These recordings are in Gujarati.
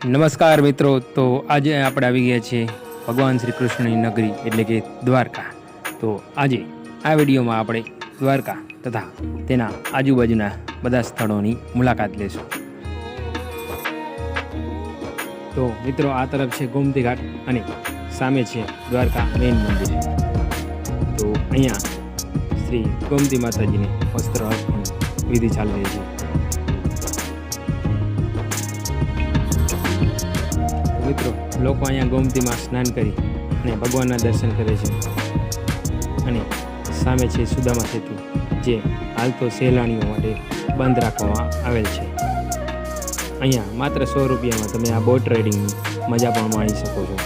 નમસ્કાર મિત્રો, તો આજે આપણે આવી ગયા છીએ ભગવાન શ્રી કૃષ્ણની નગરી એટલે કે દ્વારકા. તો આજે આ વિડીયોમાં આપણે દ્વારકા તથા તેના આજુબાજુના બધા સ્થળોની મુલાકાત લેશું. તો મિત્રો, આ તરફ છે ગોમતી ઘાટ અને સામે છે દ્વારકા મેઇન મંદિર. તો અહીંયા શ્રી ગોમતી માતાજીને વસ્ત્ર અર્પણ વિધિ ચાલી રહી છે. મિત્રો, લોકો અહીંયા ગોમતીમાં સ્નાન કરી અને ભગવાનના દર્શન કરે છે. અને સામે છે સુદામા સેતુ, જે હાલ તો સહેલાણીઓ માટે બંધ રાખવામાં આવેલ છે. અહીંયા માત્ર 100 રૂપિયામાં તમે આ બોટ રાઇડિંગની મજા પણ માણી શકો છો.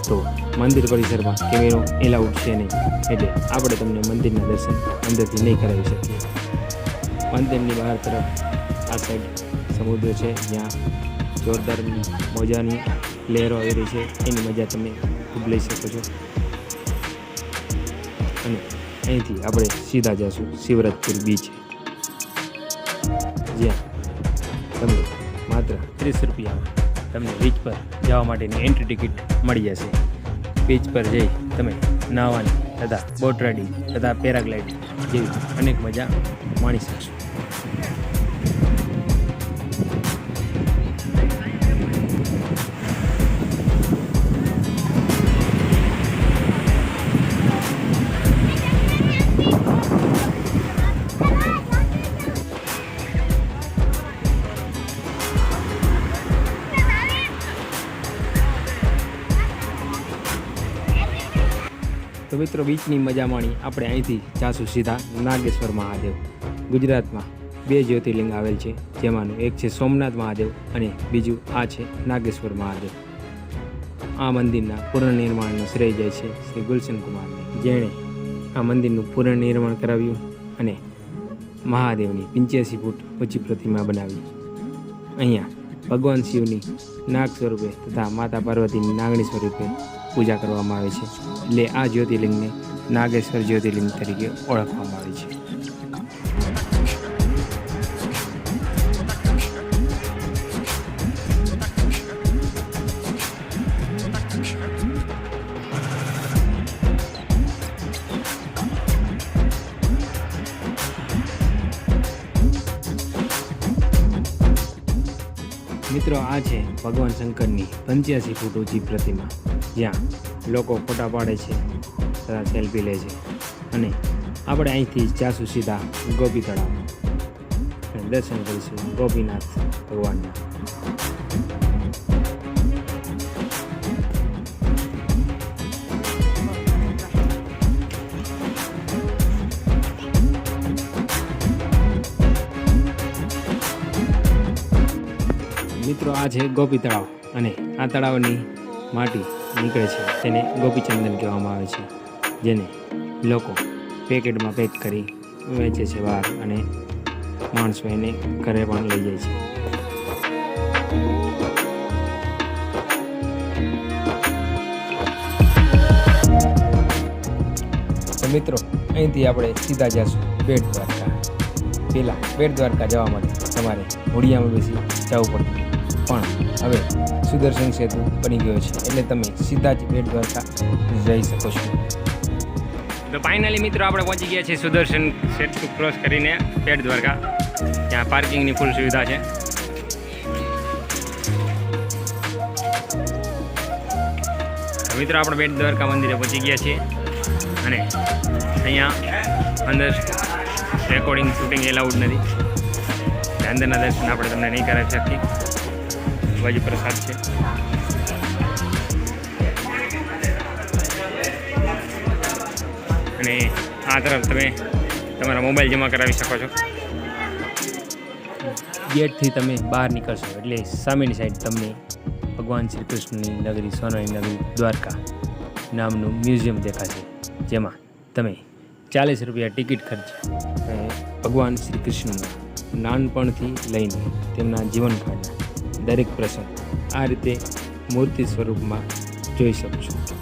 તો મંદિર પરિસરમાં કેમેરો એલાઉડ છે નહીં, એટલે આપણે તમને મંદિરના દર્શન અંદરથી નહીં કરાવી શકીએ. મંદિરની બહાર તરફ આ સાઈડ સમુદ્ર છે, જ્યાં જોરદાર મોજાની લહેરો આવી રહી છે. એની મજા તમે ખૂબ લઈ શકો છો. અને અહીંથી આપણે સીધા જઈશું શિવરાજપુર બીચ, જ્યાં તમને માત્ર 30 રૂપિયામાં તમને બીચ પર જવા માટેની એન્ટ્રી ટિકિટ મળી જશે. બીચ પર જઈ તમે નાહવાની તથા બોટ રાઇડિંગ તથા પેરાગ્લાઇડિંગ જેવી અનેક મજા માણી શકશો. તો મિત્રો, બીચની મજા માણી આપણે અહીંથી જાશું સીધા નાગેશ્વર મહાદેવ. ગુજરાતમાં 2 જ્યોતિર્લિંગ આવેલ છે, જેમાંનું એક છે સોમનાથ મહાદેવ અને બીજું આ છે નાગેશ્વર મહાદેવ. આ મંદિરના પુનર્નિર્માણનો શ્રેય જાય છે શ્રી ગુલશન કુમારને, જેણે આ મંદિરનું પુનર્નિર્માણ કરાવ્યું અને મહાદેવની 85 ફૂટ ઊંચી પ્રતિમા બનાવી. અહીંયા ભગવાન શિવની નાગ સ્વરૂપે તથા માતા પાર્વતીની નાગણી સ્વરૂપે પૂજા કરવામાં આવે છે. એટલે આ જ્યોતિર્લિંગને નાગેશ્વર જ્યોતિર્લિંગ તરીકે ઓળખવામાં આવે છે. મિત્રો, આ છે ભગવાન શંકરની 85 ફૂટ ઊંચી પ્રતિમા, જ્યાં લોકો ફોટા પાડે છે તથા સેલ્ફી લે છે. અને આપણે અહીંથી જાશું સીધા ગોપી તળાવ અને દર્શન કરીશું ગોપીનાથ ભગવાનના. મિત્રો, આ છે ગોપી તળાવ અને આ તળાવની માટી નીકળે છે તેને ગોપીચંદન કહેવામાં આવે છે, જેને લોકો પેકેટમાં પેક કરી વેચે છે બહાર, અને માણસો એને ઘરે પણ લઈ જાય છે. તો મિત્રો, અહીંથી આપણે સીધા જઈશું બેટ દ્વારકા. પહેલાં બેટ દ્વારકા જવા માટે તમારે હોડિયામાં બેસી જવું પડતું, પણ હવે સુદર્શન સેતુ બની ગયો છે, એટલે તમે સીધા જ બેટ દ્વારકા જઈ શકો છો. તો ફાઇનલી મિત્રો, આપણે પહોંચી ગયા છીએ સુદર્શન સેતુ ક્રોસ કરીને બેટ દ્વારકા. ત્યાં પાર્કિંગની ફૂલ સુવિધા છે. મિત્રો, આપણે બેટ દ્વારકા મંદિરે પહોંચી ગયા છીએ અને અહીંયા અંદર રેકોર્ડિંગ શૂટિંગ એલાઉડ નથી. અંદરના દર્શન આપણે તમને નહીં કરાવી શકીએ. બાજુ પ્રસાદ છે. અને આ તરફ તમે તમારા મોબાઈલ જમા કરાવી શકો છો. ગેટથી તમે બહાર નીકળશો એટલે સામેની સાઈડ તમને ભગવાન શ્રી કૃષ્ણની નગરી, સોનાની નગરી દ્વારકા નામનું મ્યુઝિયમ દેખાશે, જેમાં તમે 40 રૂપિયા ટિકિટ ખર્ચી ભગવાન શ્રી કૃષ્ણના નાનપણથી લઈને તેમના જીવનકાળના દરેક પ્રસંગ આ રીતે મૂર્તિ સ્વરૂપમાં જોઈ શકો છો.